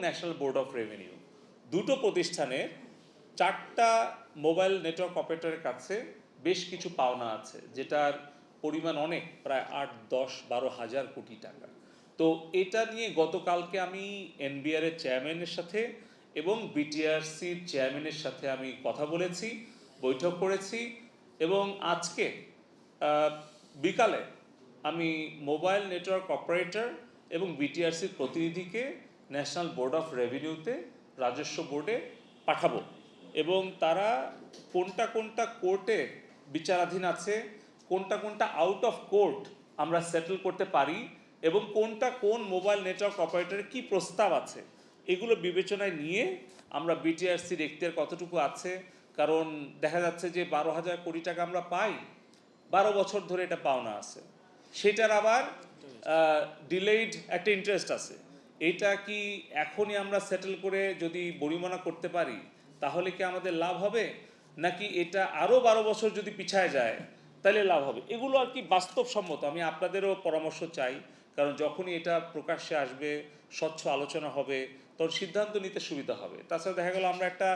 National board of revenue দুটো প্রতিষ্ঠানের 4টা মোবাইল নেটওয়ার্ক অপারেটরের কাছে বেশ কিছু পাওনা আছে, যেটার পরিমাণ অনেক, প্রায় 8, 10, 12 হাজার কোটি টাকা। তো এটা নিয়ে গতকালকে আমি এনবিআর এর চেয়ারম্যানের সাথে এবং বিটিআরসির চেয়ারম্যানের সাথে আমি কথা বলেছি, বৈঠক করেছি, এবং আজকে বিকালে আমি মোবাইল নেটওয়ার্ক অপারেটর এবং বিটিআরসির প্রতিনিধিকে ন্যাশনাল বোর্ড অফ রেভিনিউতে, রাজস্ব বোর্ডে পাঠাবো, এবং তারা কোনটা কোনটা কোর্টে বিচারাধীন আছে, কোনটা কোনটা আউট অফ কোর্ট আমরা সেটেল করতে পারি, এবং কোনটা কোন মোবাইল নেটওয়ার্ক অপারেটরের কী প্রস্তাব আছে, এগুলো বিবেচনায় নিয়ে আমরা বিটিআরসির এখতিয়ার কতটুকু আছে, কারণ দেখা যাচ্ছে যে 12,000 কোটি টাকা আমরা পাই, 12 বছর ধরে এটা পাওনা আছে, সেটার আবার ডিলেইড একটা ইন্টারেস্ট আছে। এটা কি এখনই আমরা সেটেল করে যদি বরিমানা করতে পারি তাহলে কি আমাদের লাভ হবে, নাকি এটা আরও 12 বছর যদি পিছায় যায় তাহলে লাভ হবে? এগুলো আর কি বাস্তবসম্মত, আমি আপনাদেরও পরামর্শ চাই, কারণ যখনই এটা প্রকাশ্যে আসবে, স্বচ্ছ আলোচনা হবে, তখন সিদ্ধান্ত নিতে সুবিধা হবে। তাছাড়া দেখা গেল আমরা একটা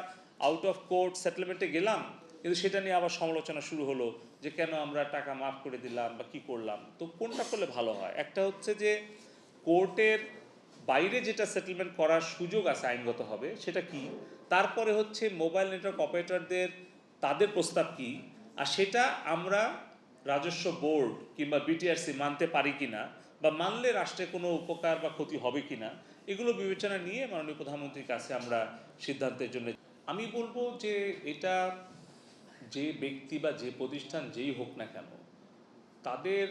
আউট অফ কোর্ট সেটেলমেন্টে গেলাম, কিন্তু সেটা নিয়ে আবার সমালোচনা শুরু হলো যে কেন আমরা টাকা মাফ করে দিলাম বা কী করলাম। তো কোনটা করলে ভালো হয়? একটা হচ্ছে যে কোর্টের বাইরে যেটা সেটেলমেন্ট করার সুযোগ আছে আইনগত হবে সেটা কি, তারপরে হচ্ছে মোবাইল নেটওয়ার্ক অপারেটরদের তাদের প্রস্তাব কি, আর সেটা আমরা রাজস্ব বোর্ড কিংবা বিটিআরসি মানতে পারি কিনা, বা মানলে রাষ্ট্রে কোনো উপকার বা ক্ষতি হবে কিনা, এগুলো বিবেচনা নিয়ে মাননীয় প্রধানমন্ত্রীর কাছে আমরা সিদ্ধান্তের জন্য। আমি বলবো যে এটা যে ব্যক্তি বা যে প্রতিষ্ঠান যেই হোক না কেন, তাদের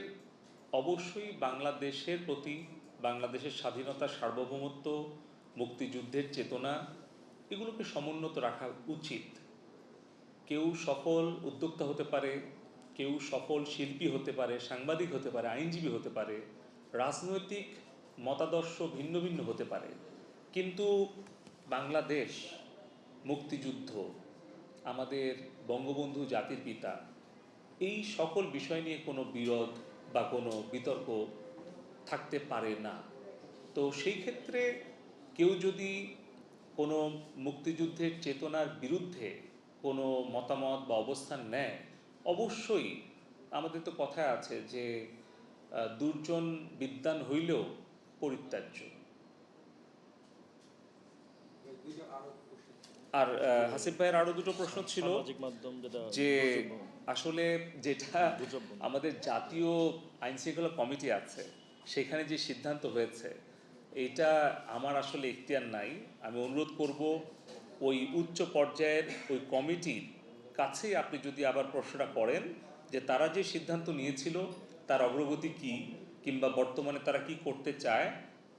অবশ্যই বাংলাদেশের প্রতি, বাংলাদেশের স্বাধীনতা, সার্বভৌমত্ব, মুক্তিযুদ্ধের চেতনা, এগুলোকে সমুন্নত রাখা উচিত। কেউ সফল উদ্যোক্তা হতে পারে, কেউ সফল শিল্পী হতে পারে, সাংবাদিক হতে পারে, আইনজীবী হতে পারে, রাজনৈতিক মতাদর্শ ভিন্ন ভিন্ন হতে পারে, কিন্তু বাংলাদেশ, মুক্তিযুদ্ধ, আমাদের বঙ্গবন্ধু জাতির পিতা, এই সকল বিষয় নিয়ে কোনো বিরোধ বা কোনো বিতর্ক থাকতে পারে না। তো সেই ক্ষেত্রে কেউ যদি কোনো মুক্তিযুদ্ধের চেতনার বিরুদ্ধে কোনো মতামত বা অবস্থান নেয়, অবশ্যই আমাদের তো কথা আছে যে দুর্জন বিদ্বান হইলেও পরিত্যাজ্য। আর হাসিফ ভাইয়ের আরও দুটো প্রশ্ন ছিল, যে আসলে যেটা আমাদের জাতীয় আইন শৃঙ্খলা কমিটি আছে সেখানে যে সিদ্ধান্ত হয়েছে, এটা আমার আসলে এখতিয়ার নাই। আমি অনুরোধ করব ওই উচ্চ পর্যায়ের ওই কমিটির কাছেই আপনি যদি আবার প্রশ্নটা করেন যে তারা যে সিদ্ধান্ত নিয়েছিল তার অগ্রগতি কি, কিংবা বর্তমানে তারা কি করতে চায়,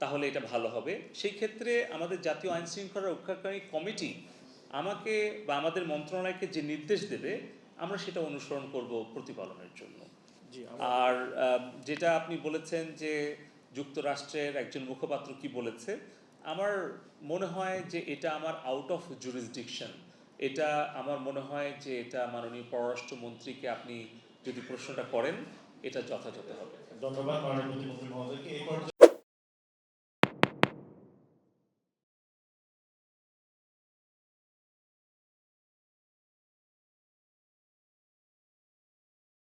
তাহলে এটা ভালো হবে। সেই ক্ষেত্রে আমাদের জাতীয় আইন শৃঙ্খলা রক্ষাকারী কমিটি আমাকে বা আমাদের মন্ত্রণালয়কে যে নির্দেশ দেবে আমরা সেটা অনুসরণ করব প্রতিপালনের জন্য। আর যেটা আপনি বলেছেন যে যুক্তরাষ্ট্রের একজন মুখপাত্র কি বলেছে, আমার মনে হয় যে এটা আমার আউট অফ জুরিসডিকশন। এটা আমার মনে হয় যে এটা মাননীয় পররাষ্ট্রমন্ত্রীকে আপনি যদি প্রশ্নটা করেন এটা যথাযথ হবে। ধন্যবাদ মাননীয় প্রতিমন্ত্রী মহোদয়কে।